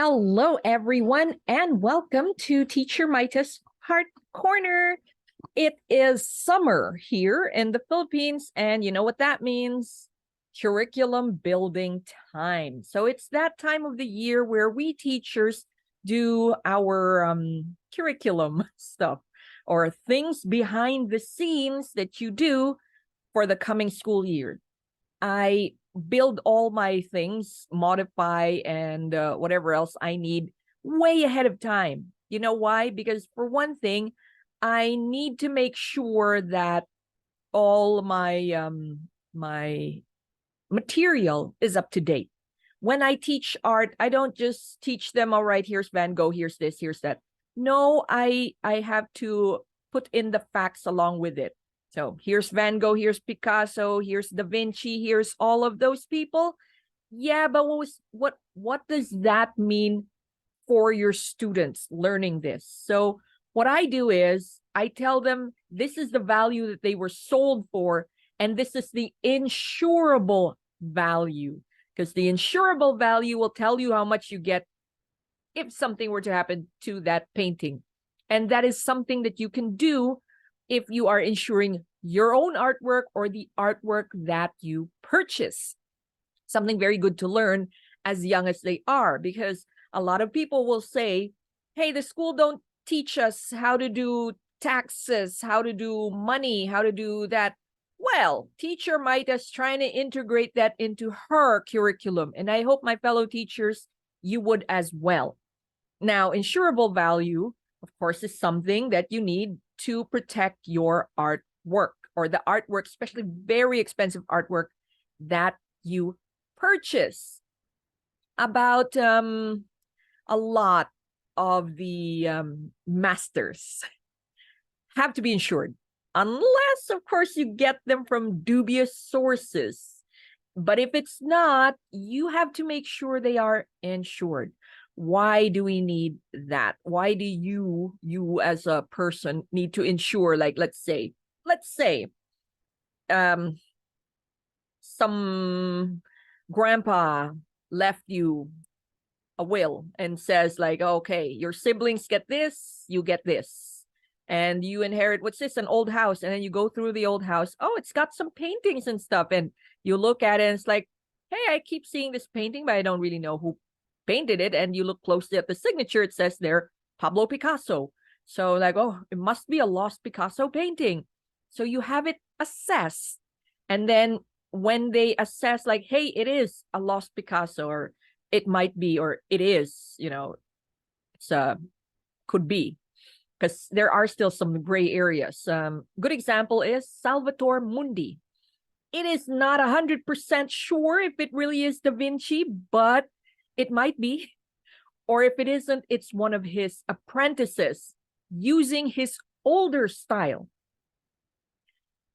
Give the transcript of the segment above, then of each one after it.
Hello, everyone, and welcome to Teacher Maita's Heart Corner. It is summer here in the Philippines, and you know what that means? Curriculum building time. So it's that time of the year where we teachers do our curriculum stuff or things behind the scenes that you do for the coming school year. I build all my things, modify, and whatever else I need way ahead of time. You know why? Because for one thing, I need to make sure that all my material is up to date. When I teach art, I don't just teach them, all right, here's Van Gogh, here's this, here's that. No, I have to put in the facts along with it. So here's Van Gogh, here's Picasso, here's Da Vinci, here's all of those people. Yeah, but what does that mean for your students learning this? So what I do is I tell them this is the value that they were sold for, and this is the insurable value, because the insurable value will tell you how much you get if something were to happen to that painting. And that is something that you can do if you are insuring your own artwork or the artwork that you purchase. Something very good to learn as young as they are, because a lot of people will say, hey, the school don't teach us how to do taxes, how to do money, how to do that. Well, teacher Maita's trying to integrate that into her curriculum, and I hope my fellow teachers, you would as well. Now, insurable value, of course, is something that you need to protect your artwork, or the artwork, especially very expensive artwork that you purchase. About a lot of the masters have to be insured, unless, of course, you get them from dubious sources. But if it's not, you have to make sure they are insured. Why do we need that? Why do you as a person need to insure? Like, let's say, some grandpa left you a will and says like, okay, your siblings get this, you get this, and you inherit, what's this, an old house, and then you go through the old house. Oh, it's got some paintings and stuff, and you look at it and it's like, hey, I keep seeing this painting, but I don't really know who painted it. And you look closely at the signature, it says there Pablo Picasso. So like, oh, it must be a lost Picasso painting. So you have it assessed, and then when they assess like, hey, it is a lost Picasso, or it might be, or it is, it's could be, because there are still some gray areas. Good example is Salvator Mundi. It is not 100% sure if it really is Da Vinci, but it might be. Or if it isn't, it's one of his apprentices using his older style.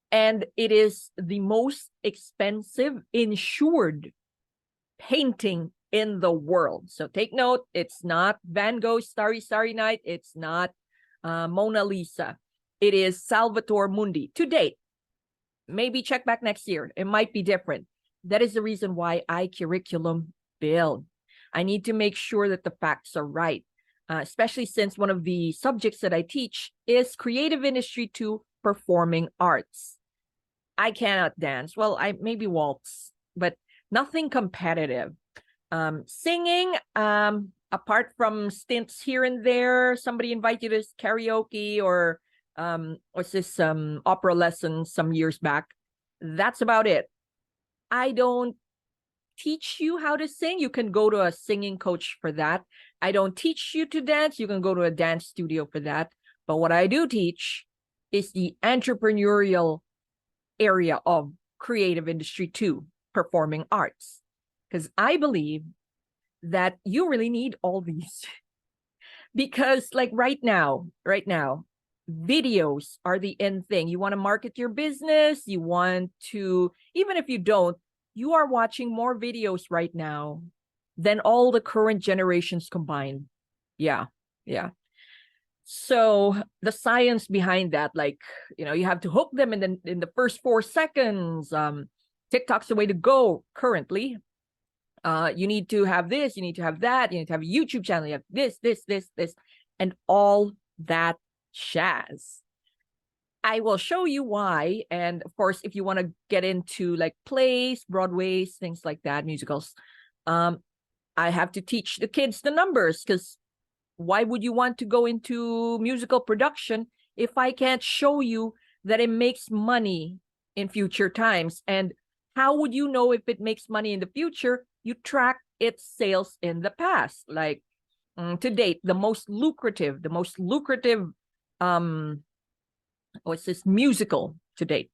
And it is the most expensive insured painting in the world. So take note, it's not Van Gogh's Starry, Starry Night. It's not Mona Lisa. It is Salvator Mundi to date. Maybe check back next year. It might be different. That is the reason why I curriculum build. I need to make sure that the facts are right, especially since one of the subjects that I teach is creative industry to performing arts. I cannot dance. Well, I maybe waltz, but nothing competitive. Singing, apart from stints here and there, somebody invite you to karaoke or what's this, opera lessons some years back. That's about it. I don't teach you how to sing. You can go to a singing coach for that. I don't teach you to dance. You can go to a dance studio for that. But what I do teach is the entrepreneurial area of creative industry too, performing arts. Because I believe that you really need all these. Because like right now, videos are the in thing. You want to market your business, you want to, even if you don't, you are watching more videos right now than all the current generations combined. Yeah. So the science behind that, like, you have to hook them in the first 4 seconds. TikTok's the way to go currently. You need to have this, you need to have that, you need to have a YouTube channel, you have this, and all that jazz. I will show you why. And of course, if you want to get into like plays, Broadways, things like that, musicals, I have to teach the kids the numbers, because why would you want to go into musical production if I can't show you that it makes money in future times? And how would you know if it makes money in the future? You track its sales in the past. Like to date, the most lucrative what's this musical to date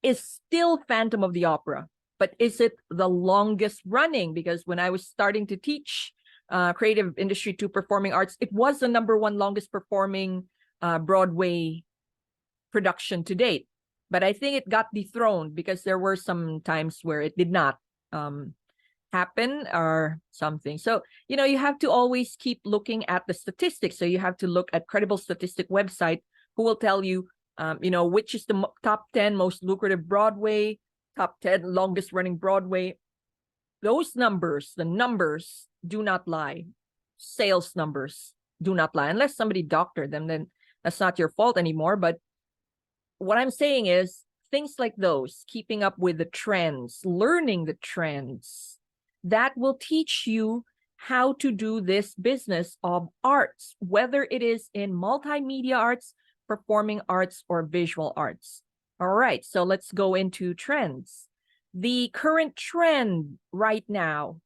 is still Phantom of the Opera. But is it the longest running? Because when I was starting to teach creative industry to performing arts, it was the #1 longest performing Broadway production to date. But I think it got dethroned because there were some times where it did not happen or something. So, you have to always keep looking at the statistics. So you have to look at credible statistic website who will tell you, which is the top 10 most lucrative Broadway, top 10 longest running Broadway. Those numbers, the numbers do not lie. Sales numbers do not lie. Unless somebody doctored them, then that's not your fault anymore. But what I'm saying is things like those, keeping up with the trends, learning the trends, that will teach you how to do this business of arts, whether it is in multimedia arts, performing arts, or visual arts. All right, so let's go into trends. The current trend right now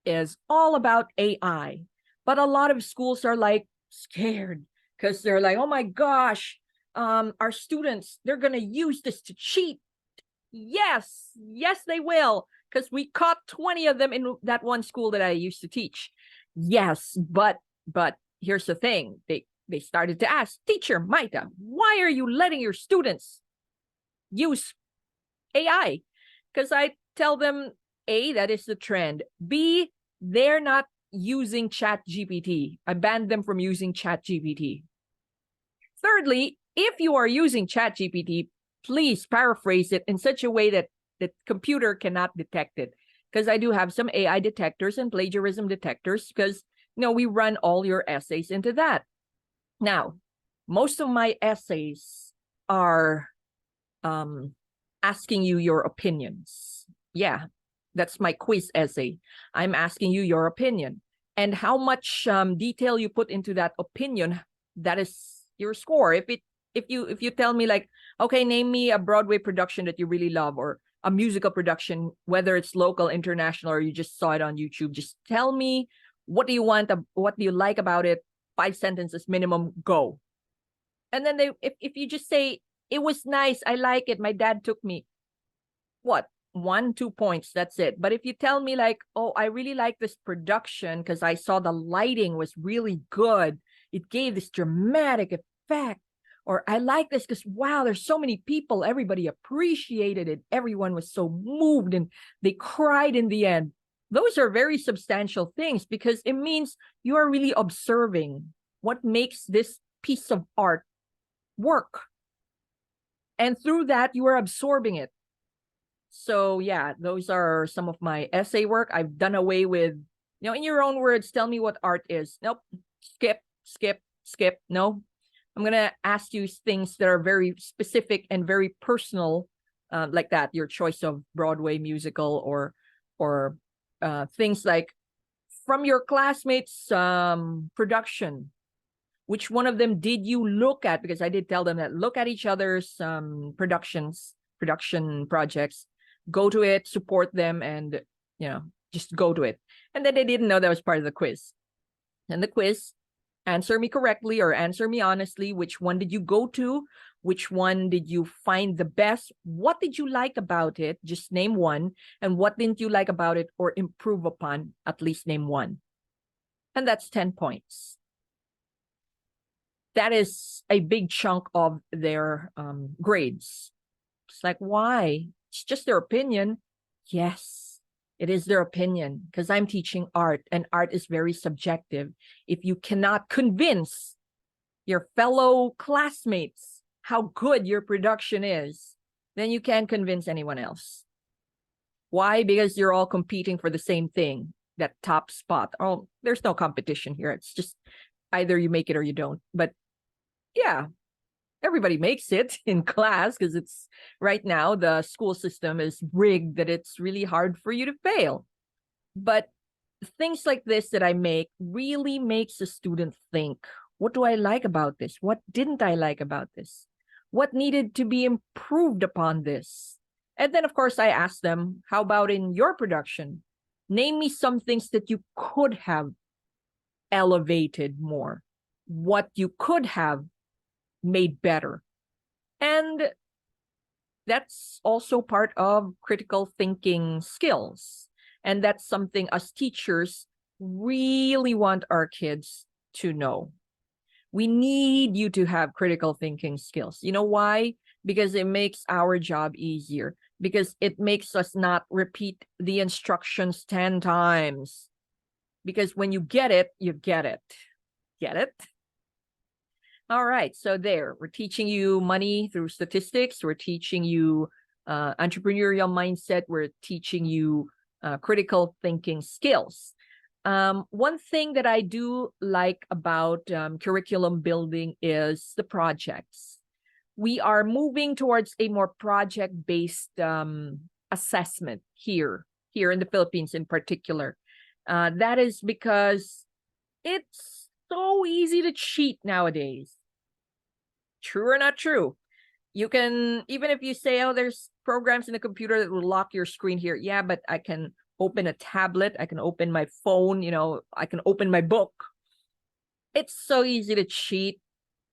is all about AI, but a lot of schools are like scared because they're like, oh my gosh, our students, they're going to use this to cheat. Yes, they will, because we caught 20 of them in that one school that I used to teach. Yes, but here's the thing. They started to ask, Teacher Maita, why are you letting your students use AI? Because I tell them, A, that is the trend. B, they're not using ChatGPT. I banned them from using ChatGPT. Thirdly, if you are using ChatGPT, please paraphrase it in such a way that the computer cannot detect it. Because I do have some AI detectors and plagiarism detectors, because we run all your essays into that. Now, most of my essays are asking you your opinions. Yeah, that's my quiz essay. I'm asking you your opinion. And how much detail you put into that opinion, that is your score. If you tell me like, okay, name me a Broadway production that you really love, or a musical production, whether it's local, international, or you just saw it on YouTube, just tell me, what do you want, what do you like about it? 5 sentences minimum, go. And then if you just say, it was nice, I like it, my dad took me, what, 1-2 points, that's it. But if you tell me like, oh, I really like this production because I saw the lighting was really good, it gave this dramatic effect, or I like this because, wow, there's so many people, everybody appreciated it, everyone was so moved and they cried in the end. Those are very substantial things, because it means you are really observing what makes this piece of art work. And through that, you are absorbing it. So yeah, those are some of my essay work. I've done away with, in your own words, tell me what art is. Nope, skip. No, I'm going to ask you things that are very specific and very personal, like that, your choice of Broadway musical, or things like from your classmates' production. Which one of them did you look at? Because I did tell them that look at each other's production projects, go to it, support them, and just go to it. And then they didn't know that was part of the quiz. And the quiz, answer me correctly or answer me honestly. Which one did you go to? Which one did you find the best? What did you like about it? Just name one. And what didn't you like about it or improve upon? At least name one. And that's 10 points. That is a big chunk of their grades. It's like, why? It's just their opinion. Yes, it is their opinion, because I'm teaching art, and art is very subjective. If you cannot convince your fellow classmates how good your production is, then you can't convince anyone else. Why? Because you're all competing for the same thing, that top spot. Oh, there's no competition here. It's just either you make it or you don't. But yeah, everybody makes it in class because it's right now the school system is rigged that it's really hard for you to fail. But things like this that I make really makes a student think, what do I like about this? What didn't I like about this? What needed to be improved upon this? And then, of course, I ask them, how about in your production? Name me some things that you could have elevated more, what you could have made better. And that's also part of critical thinking skills. And that's something us teachers really want our kids to know. We need you to have critical thinking skills. You know why? Because it makes our job easier, because it makes us not repeat the instructions 10 times. Because when you get it, you get it. Get it? All right, so there, we're teaching you money through statistics. We're teaching you entrepreneurial mindset. We're teaching you critical thinking skills. One thing that I do like about curriculum building is the projects. We are moving towards a more project-based assessment here in the Philippines in particular. That is because it's so easy to cheat nowadays. True or not true? You can, even if you say, oh, there's programs in the computer that will lock your screen here. Yeah, but I can open a tablet. I can open my phone. You know, I can open my book. It's so easy to cheat.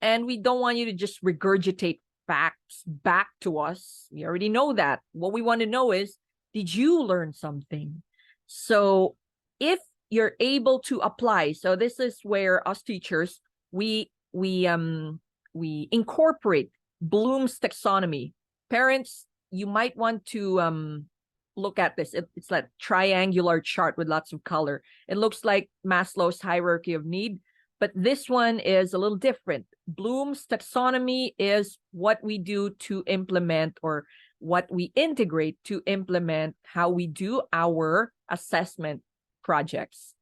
And we don't want you to just regurgitate facts back to us. We already know that. What we want to know is, did you learn something? So if you're able to apply, so this is where us teachers, we incorporate Bloom's taxonomy. Parents, you might want to look at this. It's that triangular chart with lots of color. It looks like Maslow's hierarchy of need, but this one is a little different. Bloom's taxonomy is what we do to implement, or what we integrate to implement how we do our assessment projects.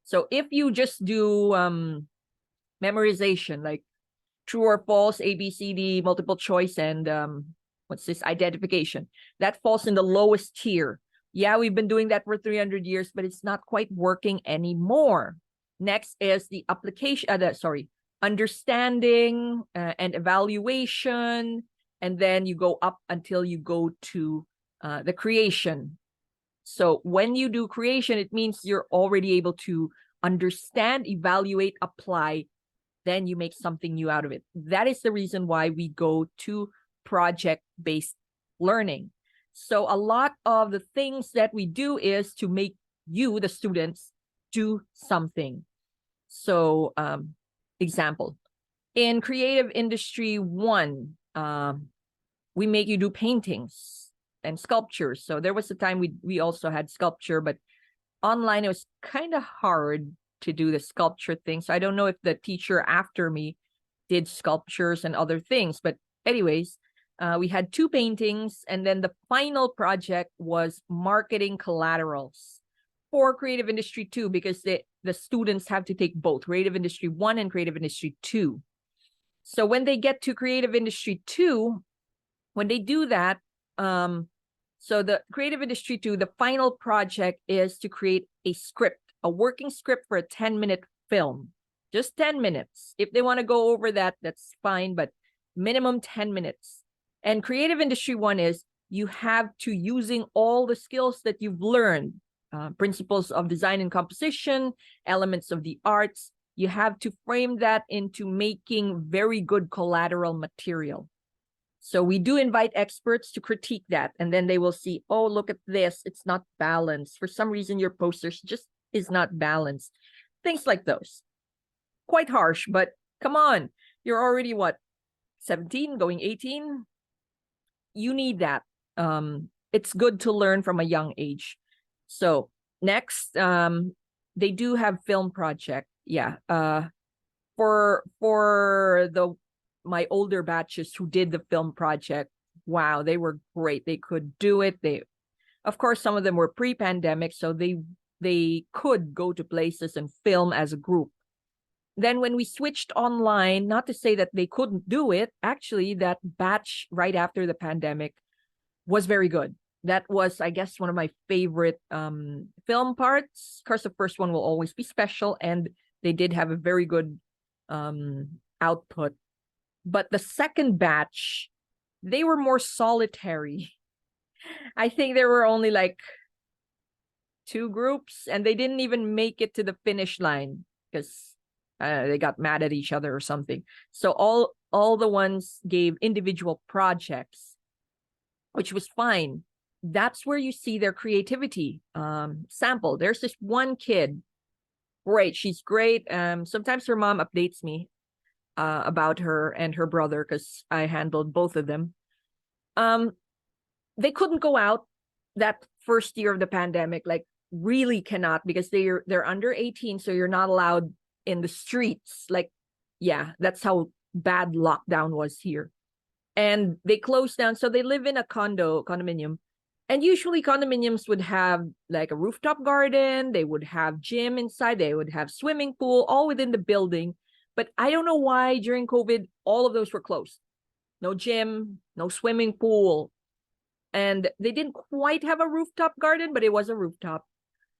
So if you just do memorization, like true or false, A, B, C, D, multiple choice, and what's this, identification, that falls in the lowest tier. Yeah, we've been doing that for 300 years, but it's not quite working anymore. Next is the application, understanding and evaluation, and then you go up until you go to the creation. So when you do creation, it means you're already able to understand, evaluate, apply, then you make something new out of it. That is the reason why we go to project-based learning. So a lot of the things that we do is to make you, the students, do something. So example, in creative industry 1, we make you do paintings and sculptures. So there was a time we also had sculpture, but online it was kind of hard to do the sculpture thing. So I don't know if the teacher after me did sculptures and other things, but anyways, we had 2 paintings, and then the final project was marketing collaterals for creative industry 2, because the students have to take both creative industry 1 and creative industry 2. So when they get to creative industry 2, when they do that, so the creative industry 2, the final project is to create a script, a working script for a 10-minute film, just 10 minutes. If they want to go over that, that's fine, but minimum 10 minutes. And creative industry 1 is you have to, using all the skills that you've learned, principles of design and composition, elements of the arts, you have to frame that into making very good collateral material. So we do invite experts to critique that, and then they will see, oh, look at this, it's not balanced. For some reason, your posters just is not balanced. Things like those. Quite harsh, but come on, you're already what, 17, going 18? You need that. It's good to learn from a young age. So next, they do have film project. Yeah. For my older batches who did the film project, wow, they were great. They could do it. Of course, some of them were pre-pandemic, so they could go to places and film as a group. Then when we switched online, not to say that they couldn't do it, actually that batch right after the pandemic was very good. That was, I guess, one of my favorite film parts. Of course, the first one will always be special, and they did have a very good output. But the second batch, they were more solitary. I think there were only like 2 groups, and they didn't even make it to the finish line because they got mad at each other or something. So all the ones gave individual projects, which was fine. That's where you see their creativity sample. There's this one kid, great, she's great. Sometimes her mom updates me about her and her brother because I handled both of them. They couldn't go out that first year of the pandemic, like really cannot, because they're under 18, so you're not allowed in the streets. Like, yeah, that's how bad lockdown was here. And they closed down, so they live in a condominium. And usually condominiums would have like a rooftop garden, they would have gym inside, they would have swimming pool, all within the building. But I don't know why during COVID, all of those were closed. No gym, no swimming pool. And they didn't quite have a rooftop garden, but it was a rooftop.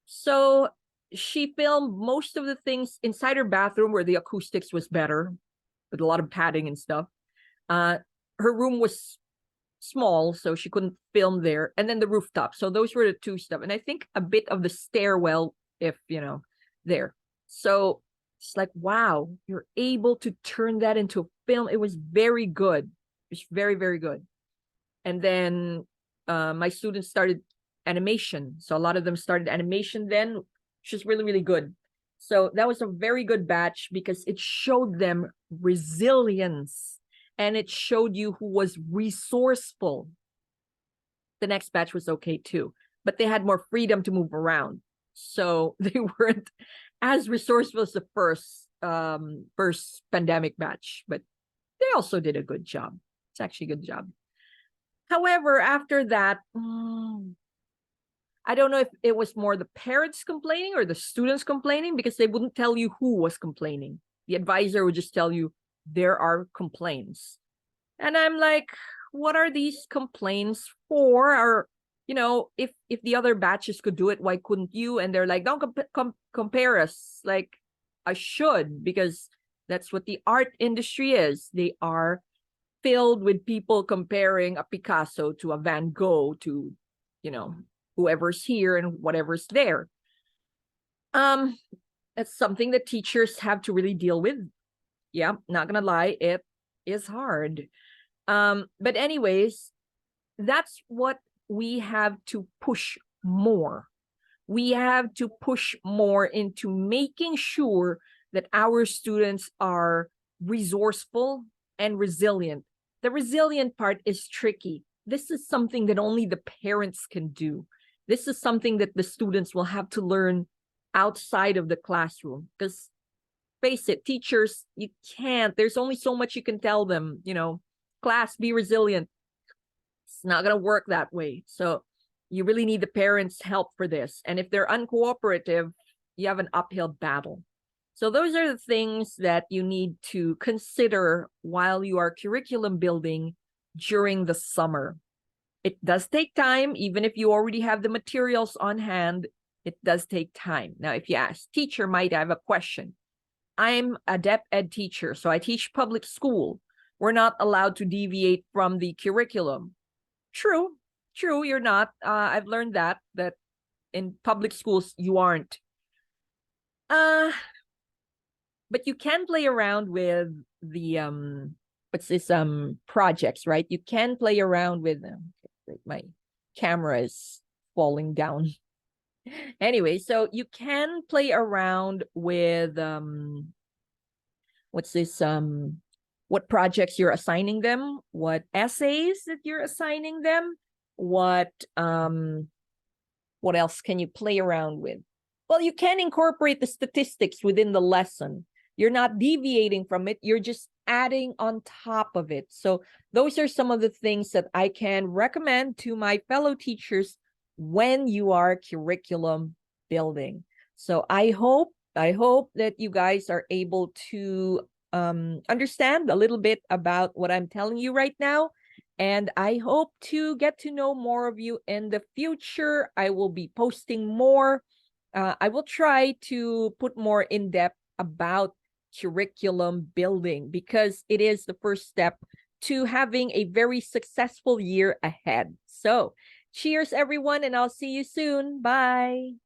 So she filmed most of the things inside her bathroom where the acoustics was better, with a lot of padding and stuff. Her room was small, so she couldn't film there. And then the rooftop. So those were the 2 stuff. And I think a bit of the stairwell, if, there. So it's like, wow, you're able to turn that into a film. It was very good. It was very, very good. And then my students started animation. So a lot of them started animation then, which is really, really good. So that was a very good batch because it showed them resilience and it showed you who was resourceful. The next batch was okay too, but they had more freedom to move around. So they weren't as resourceful as the first pandemic batch, but they also did a good job. It's actually a good job. However, after that, I don't know if it was more the parents complaining or the students complaining, because they wouldn't tell you who was complaining. The advisor would just tell you there are complaints. And I'm like, what are these complaints for? Or, if the other batches could do it, why couldn't you? And they're like, don't compare us. Like, I should, because that's what the art industry is. They are filled with people comparing a Picasso to a Van Gogh to, whoever's here and whatever's there. That's something that teachers have to really deal with. Yeah, not gonna lie, it is hard. But anyways, that's what we have to push more. We have to push more into making sure that our students are resourceful and resilient. The resilient part is tricky. This is something that only the parents can do. This is something that the students will have to learn outside of the classroom. Because face it, teachers, you can't. There's only so much you can tell them, class, be resilient. It's not going to work that way. So you really need the parents' help for this. And if they're uncooperative, you have an uphill battle. So those are the things that you need to consider while you are curriculum building during the summer. It does take time, even if you already have the materials on hand, it does take time. Now, if you ask, teacher, might I have a question? I'm a DepEd ed teacher, so I teach public school. We're not allowed to deviate from the curriculum. True, you're not. I've learned that in public schools, you aren't. But you can play around with the projects, right? You can play around with them. My camera is falling down. Anyway, so you can play around with what projects you're assigning them, what essays that you're assigning them, what else can you play around with? Well, you can incorporate the statistics within the lesson. You're not deviating from it, you're just adding on top of it. So those are some of the things that I can recommend to my fellow teachers when you are curriculum building. So I hope that you guys are able to understand a little bit about what I'm telling you right now. And I hope to get to know more of you in the future. I will be posting more. I will try to put more in depth about curriculum building because it is the first step to having a very successful year ahead. So cheers, everyone, and I'll see you soon. Bye.